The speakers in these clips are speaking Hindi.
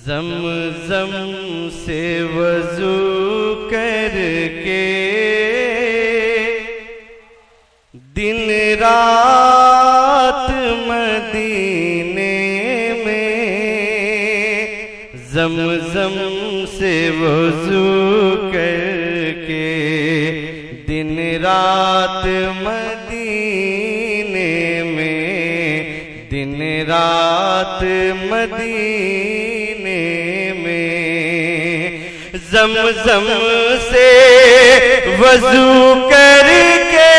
ज़मज़म से वज़ू करके दिन रात मदीने में, ज़मज़म से वज़ू करके दिन रात मदीने में, दिन रात मदीने में, ज़मज़म से वज़ू करके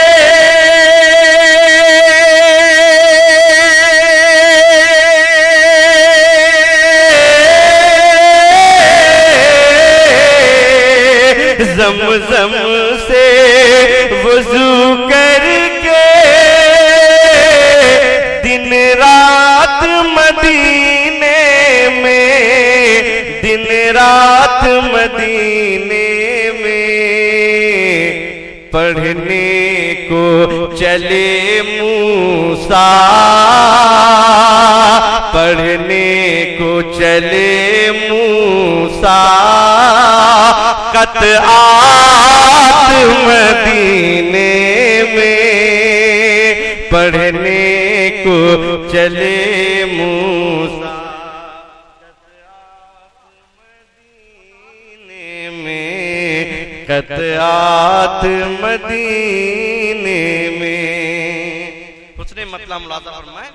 ज़मज़म से वज़ू करके दिन रात मदीने में, दिन रात मदीने में, पढ़ने को चले मूसा, पढ़ने को चले मूसा, क़तआत मदीने में, पढ़ने को चले मूसा, मदीने में, क़तआत मदीने में। उसने मतलब मुलाज़ा फरमाए,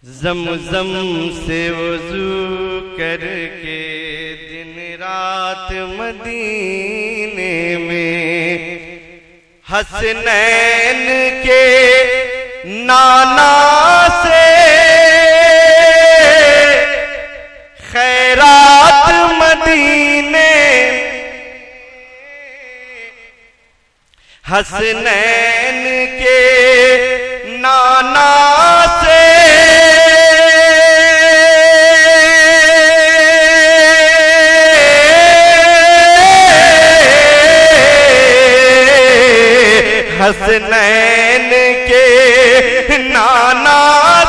ज़मज़म से वज़ू करके दिन रात मदीने में, हसनैन के नाना से खैरात मदीने, हसनैन के नाना से हसनैन के नाना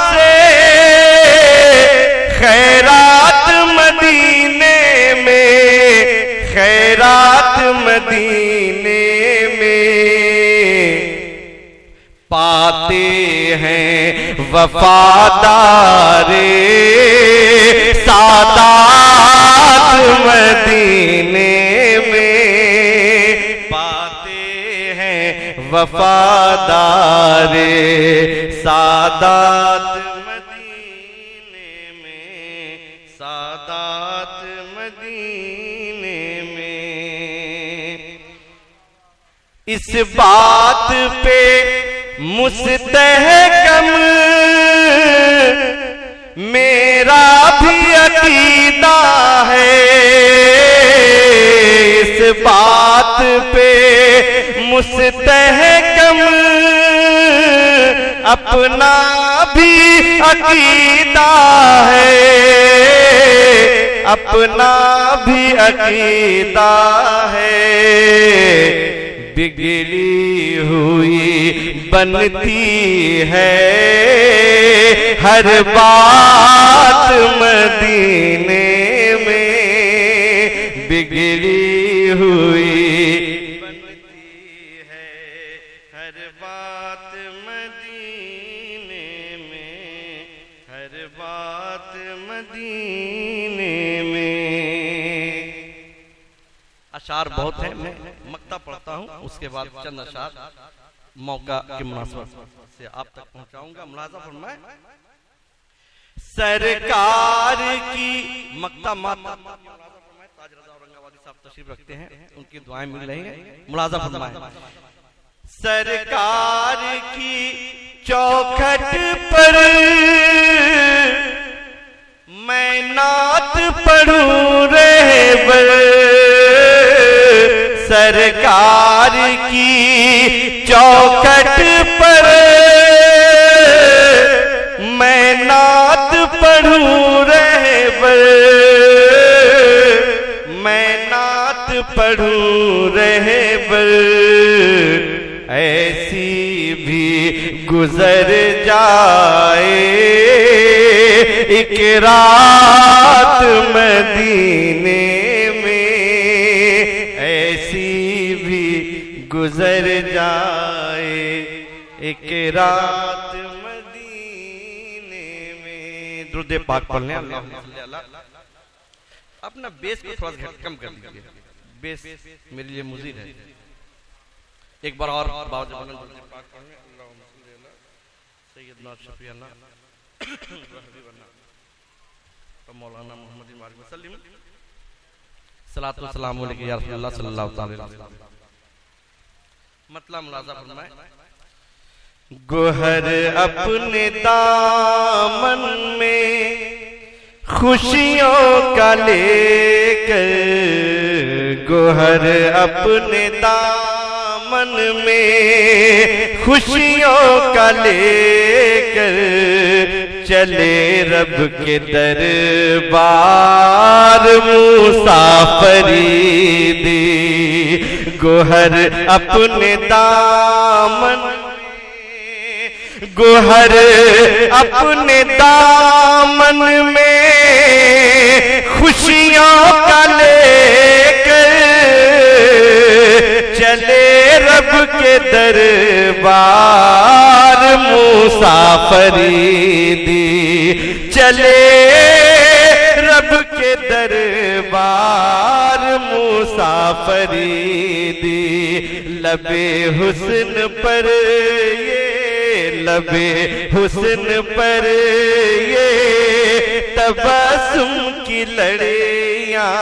से खैरात मदीने में, खैरात मदीने में, पाते हैं वफादारे सादात मदीने में, पाते हैं वफादारे सादात मदीने में, सादात मदीने में। इस बात पे मुस्तहकम मेरा भी अकीदा है, इस बात पे मुस्तहकम अपना भी अकीदा है, अपना भी अकीदा है। बिगड़ी हुई बनती है हर बात मदीने में, बिगड़ी हुई बनती है हर बात मदीने में, हर बात मदीने में। अशार बहुत है, मैं मक्ता पढ़ता हूँ, उसके बाद चंद अशार मौका के मुनासिबत से आप तक पहुंचाऊंगा। मुलाज़ा फरमाए, सरकार की मक्ता माता ताज रज़ा औरंगाबादी साहब तशरीफ रखते हैं, उनकी दुआएं मिल रही हैं। मुलाज़ा फरमाए, सरकार की चौखट पर मैं नात पढ़ूं रहबर, सरकार की चौखट पर मैं नात पढ़ूं रहबर, मैं नात पढ़ूं रहबर, ऐसी भी गुजर जाए रात मदीने में ऐसी भी गुजर जाए, एक रात मदीने में। दुरूद पाक पढ़ लें। अल्लाह अपना बेस को थोड़ा कम कर दीजिए, बेस मेरे लिए मुजीर है। एक बार और बावजूद पाक पढ़ लें। सैयदना शफीअना मौलाना मोहम्मद वसल्लम सलातो सलाम अलैहि या रसूलल्लाह सल्लल्लाहु अलैहि वसल्लम। मतलब मुलाजा फरमाए। गोहर अपने दामन में खुशियों का लेकर, गोहर अपने दामन में खुशियों का लेकर चले रब के दरबार मुसाफरी दी। गोहर अपने दामन, गोहर अपने दामन में खुशियों का लेकर चले रब के दरबार मुसाफरी दी। चले रब के दरबार मुसाफरी दी। लबे हुस्न पर ये, लबे हुस्न पर ये तबस्सुम की लड़ियां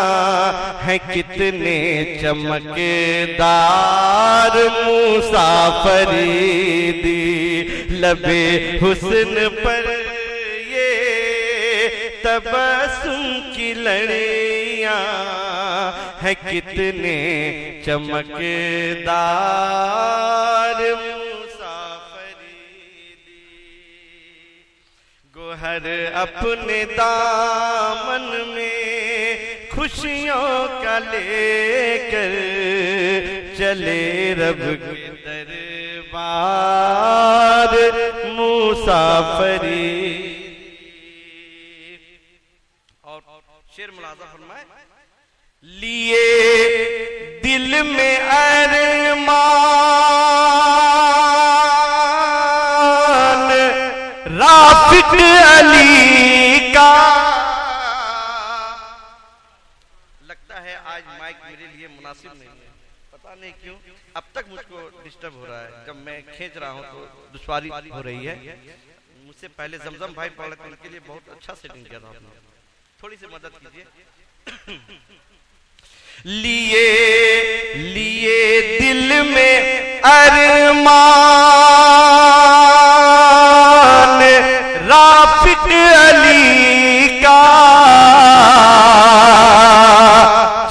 हैं, कितने चमकदार मुसाफरी दी। लबे हुस्न पर ये तबस्सुम की लड़ियां हैं, कितने चमकदार मुसाफरी दी। गोहर अपने दामन में खुशियों का लेकर चले रब के दरबार मुसाफरी। और शेर मुलाजा फरमाए। लिए दिल में अरमान राफिक अली का। लगता है आज माइक मेरे लिए मुनासिब नहीं है, पता नहीं क्यों अब तक मुझको डिस्टर्ब हो रहा है। जब मैं खींच रहा हूँ तो दुश्वारी हो रही है। मुझसे पहले जमजम भाई पढ़ रहे थे, उनके लिए बहुत अच्छा सेटिंग किया था आपने, थोड़ी सी मदद कीजिए। लिए लिए दिल में अरमान राफिक अली का,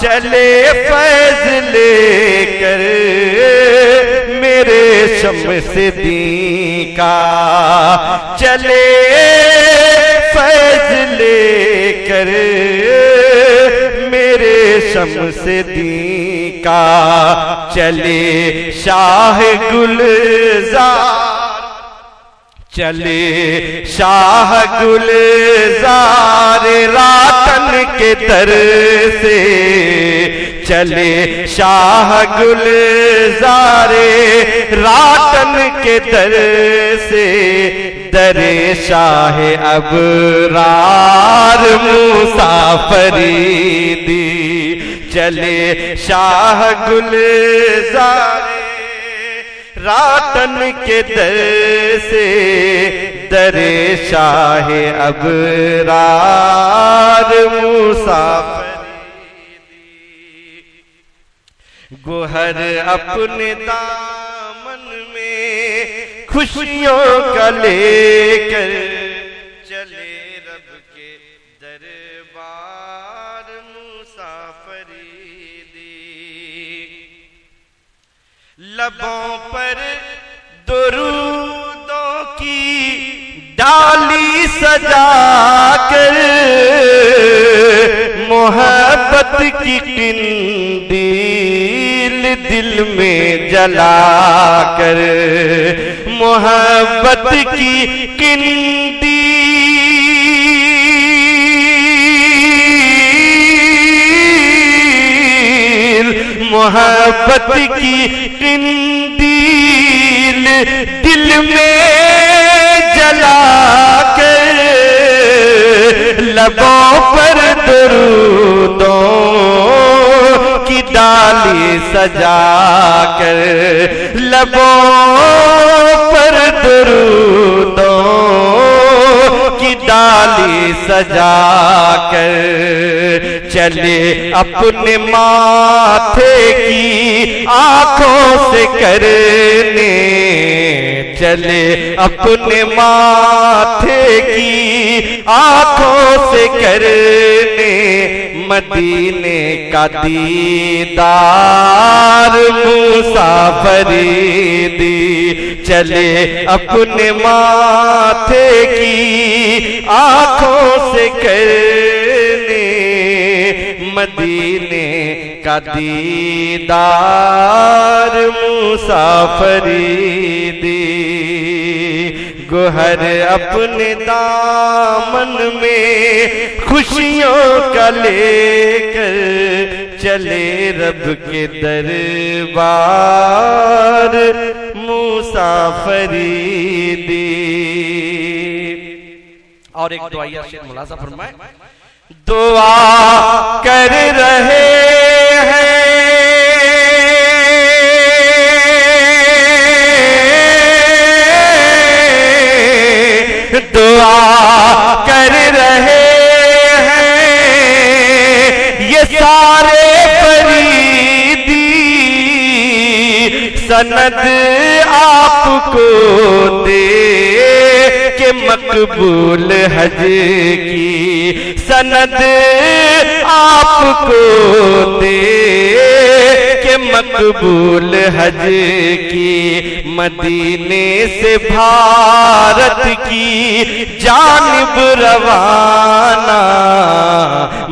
चले फैज लेकर मेरे शम्स-ए-दीन का। चले फैज लेकर मेरे शम्स-ए-दीन का। चले शाह गुलजार, चले शाह गुलजार रातन के दर से। चले शाह गुलजार रातन के दर से। दरे शाह अबरार मुसाफरी दी। चले शाह गुलजार रातन के दर से। दरे शाह अबरार मुसाफरी दी। गोहर अपने दामन में खुशियों का लेकर चले रब के दरबार मुसाफरी दी। लबों पर दुरूदों की डाली सजाकर मोहब्बत की किंदील दिल में जलाकर। मोहब्बत की किंदील मोहब्बत की कंदील दिल में जला कर, लबों पर दरूदों की डाली सजा कर, लबों पर दरूदों की डाली सजा कर, चले अपने माथे की आंखों से करने, चले अपने माथे की आंखों से करने मदीने का दीदार मुसाफिरी, चले अपने माथे की आंखों से करने मदीने का दीदार मुसाफिरी। गोहर अपने दामन में खुशियों का लेकर, चले रब के दरबार मुसाफिरी। और एक दुआया शेर मुलाजा फरमाए। दुआ कर रहे हैं दुआ कर रहे हैं ये सारे फरीदी, सनद आपको दे के मकबूल हज की, सनद आपको दे के मकबूल हज की। मदीने से भारत की जानिब रवाना,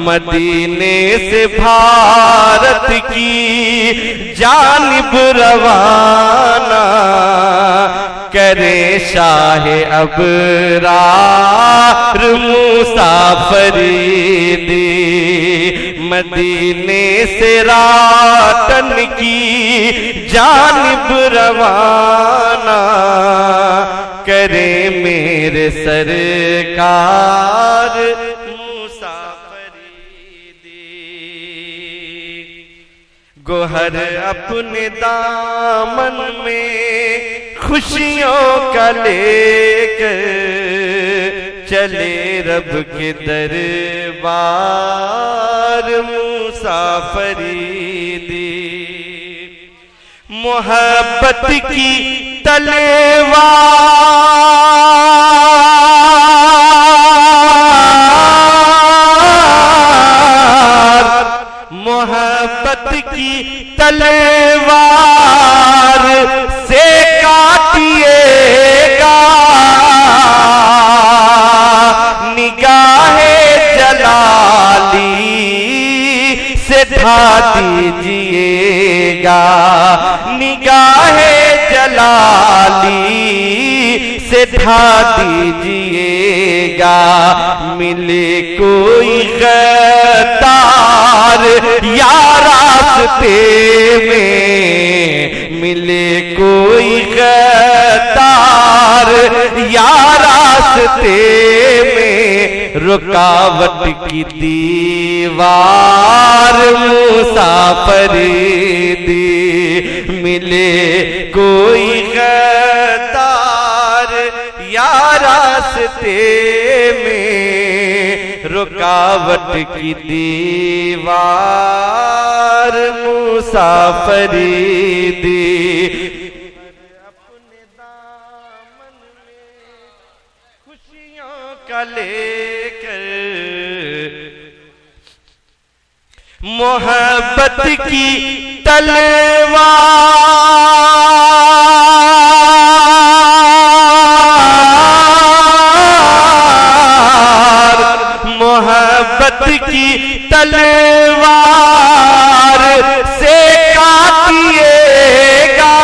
मदीने से भारत की जानिब रवाना, करे शाहे अबरार मुसाफिरी। मदीने से रातन की जानिब रवाना, करे मेरे सरकार मुसाफिरी। गोहर अपने दामन में खुशियों का लेकर, चले रब के दरबार मुसाफिरी। मोहब्बत की तलवार, मोहब्बत की तलवार से काटिएगा, निगाहे जलाली से ढा दीजिएगा, निगाहे जलाली से ढा दीजिएगा। मिले कोई गद्दार या रास्ते में, मिले कोई गद्दार या रास्ते में, रुकावट की दीवार मुसाफिरी। मिले कोई गद्दार या रास्ते में, रुकावट की दीवार मुसाफिरी। अपने दामन में खुशियों का लेकर, मोहब्बत की तलवार, मोहब्बत की तलवार से काटिएगा,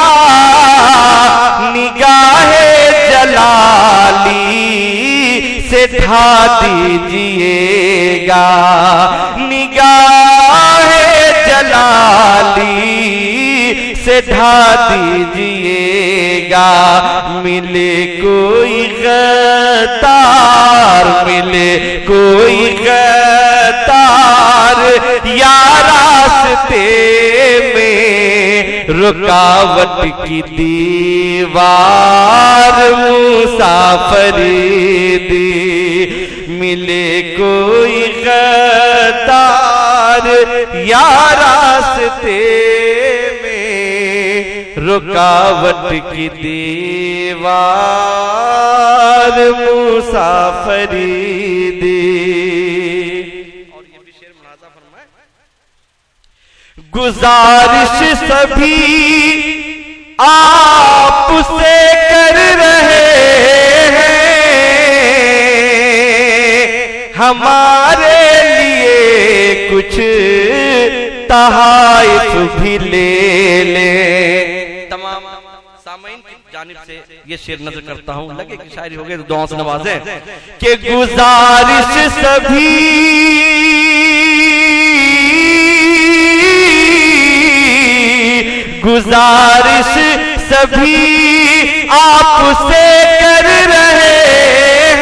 निगाहे जलाली से ढा दीजिएगा, निगाहे जलाली से ढा दीजिएगा, मिले कोई गद्दार, मिले कोई गद्दार या रास्ते में रुकावट की दीवार मुसाफिरी, मिले कोई गद्दार या रास्ते में रुकावट की दीवार मुसाफिरी। और ये भी शेर मुलाजा फरमाए, गुजारिश सभी आपसे कर रहे हैं, हमारे लिए कुछ तहाइफ भी ले ले। तमाम सामईन की जानिब से ये शेर नजर करता हूँ, लगे कि शायरी हो गई तो दुआओं से नवाजें कि गुजारिश सभी गुजारिश सभी आपसे कर रहे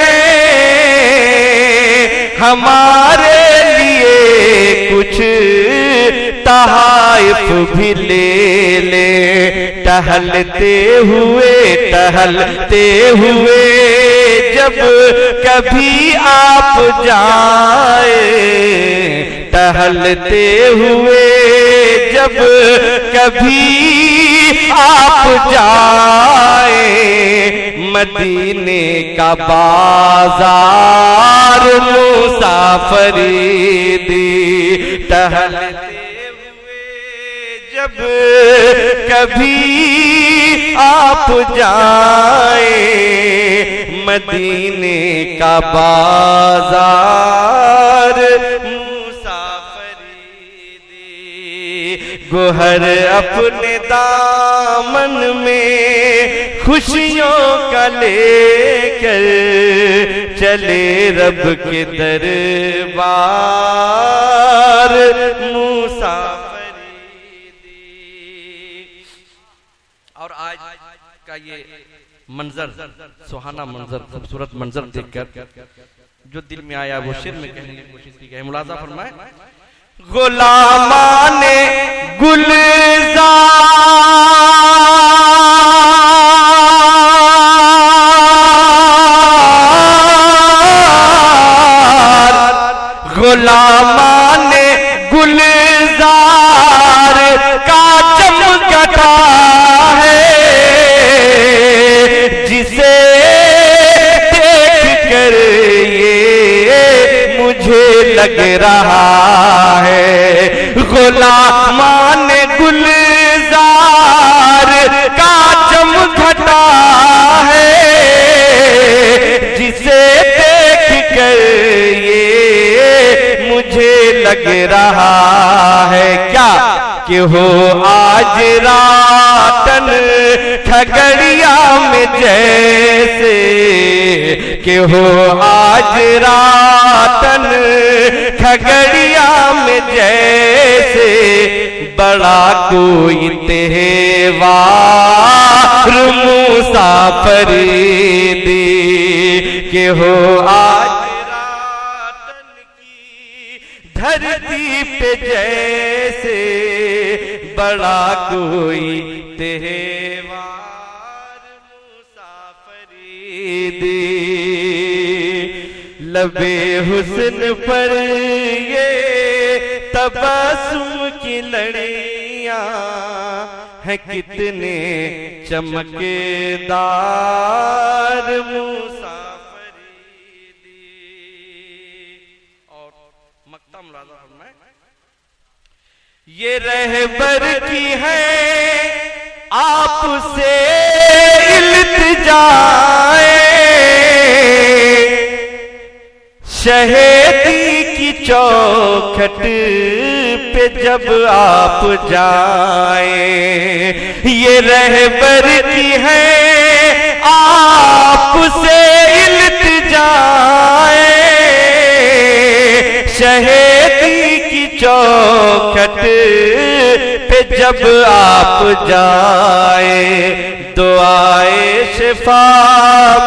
हैं, हमारे लिए कुछ तहाइफ भी ले ले। टहलते हुए जब कभी आप जाए, टहलते हुए जब कभी आप जाए, मदीने का बाजार मुसाफिरी, टहलते हुए जब कभी आप जाए, मदीने का बाजार गोहर अपने दामन में खुशियों का लेकर चले रब के दरबार मुसाफिरी। और आज का ये मंजर, सुहाना मंजर, खूबसूरत मंजर देखकर जो दिल में आया वो शेर में कहने की कोशिश की है। मुलाजा फरमाए, गुलामाने गुलजार, गुलामाने गुलजार का चमकता है, जिसे देख कर ये मुझे लग रहा है। गुलामान गुलजार का चमकता है, जिसे देख कर ये मुझे लग रहा है। क्या कि हो आज रातन खगड़िया में जैसे, कि हो आज रातन खगड़िया में जैसे, बड़ा कोई त्योहार मुसाफिरी, कि हो आज रातन की धरती पे जैसे, बड़ा कोई त्योहार मुसाफिरी। लबे हुस्न पर ये तबस्सुम की लड़ियां हैं, कितने चमकदार मुसाफिरी। और मक्ता मुलाजा फरमाए, ये रहबर की है आपसे इल्तिजाए, शहीदी की चौखट पे जब आप जाए, ये रहबर की है आपसे इल्तिजाए, शहीदी की चौखट पे पे जब आप जाए, दुआए शिफा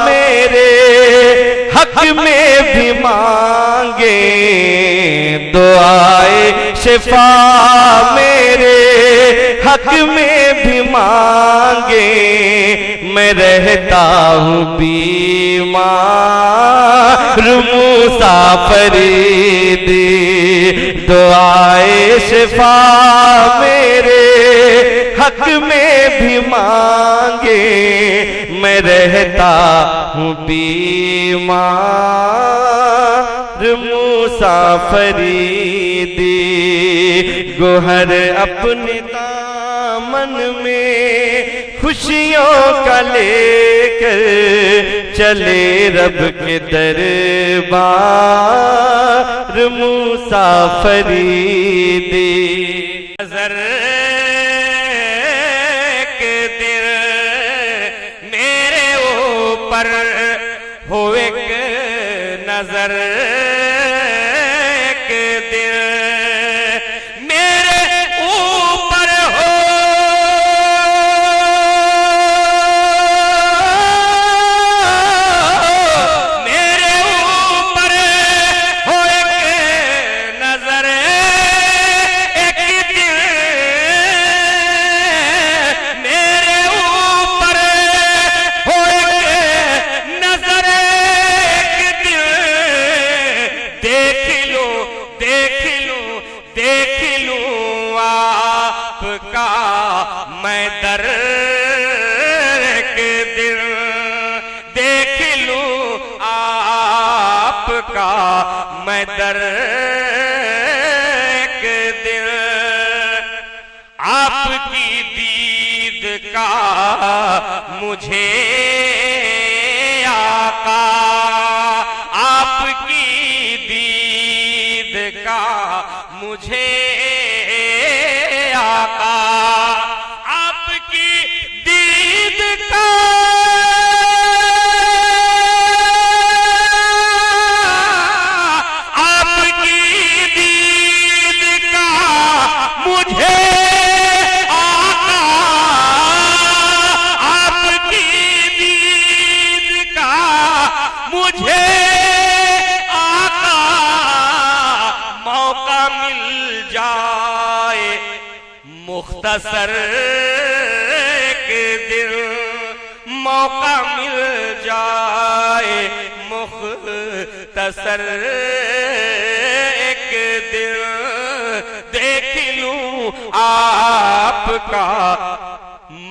मेरे हक में भी मांगे, दुआए शिफा मेरे हक में भी मांगे। मैं रहता हूँ बीमार मुसाफरी दी, दुआए शिफा मेरे हक में भी मांगे। मैं रहता हूँ बीमार मुसाफरी दी, गोहर अपने दामन में खुशियों का लेकर चले रब के दरबार मुसाफरी दी। नजर के दिन मेरे ऊपर हो एक नजर के दिन मेरे ऊपर हो, मेरे ऊपर हो एक नजर एक दिन, मेरे ऊपर हो एक नजर एक दिन। देख लो देख लो देख लूं आपका मैं दर के दिन, देख लूं आपका मैं दर के दिन। आपकी दीद का मुझे आका, आपकी दीद का मुझे आका, आपकी दीद का आपकी दीद का मुझे आका, आपकी दीद का मुझे आका। मौका मिल जाए मुख्तसर एक दिन, मौका मिल जाए मुख्तसर एक दिन। देख लूं आपका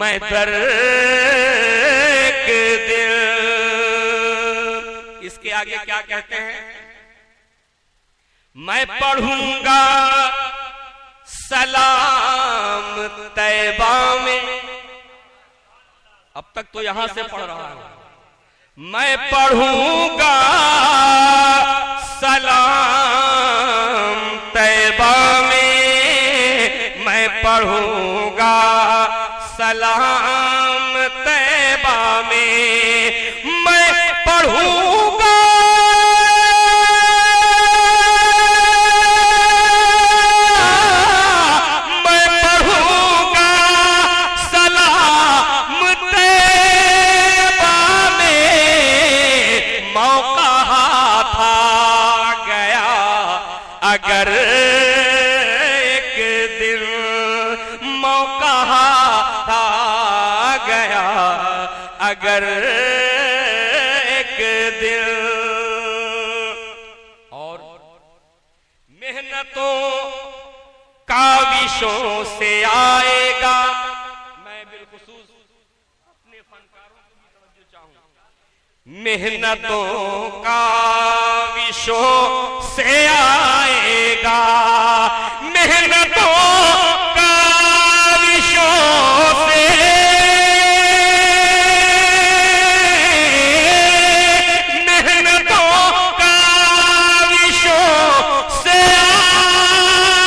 मैं दर के दिन। इसके आगे क्या कहते हैं? मैं पढ़ूंगा सलाम तैबा में, अब तक तो यहां से पढ़ रहा हूं। मैं पढ़ूंगा सलाम तैबा में, मैं पढ़ूंगा सलाम तैबा में, मैं पढ़ूंगा अगर एक दिन मौका आ गया, अगर एक दिन। और मेहनतों काविशों से आएगा, मैं बिलखुसूस अपने फनकारों को भी तवज्जो चाहूं। मेहनतों काविशों से आएगा, मेहनतों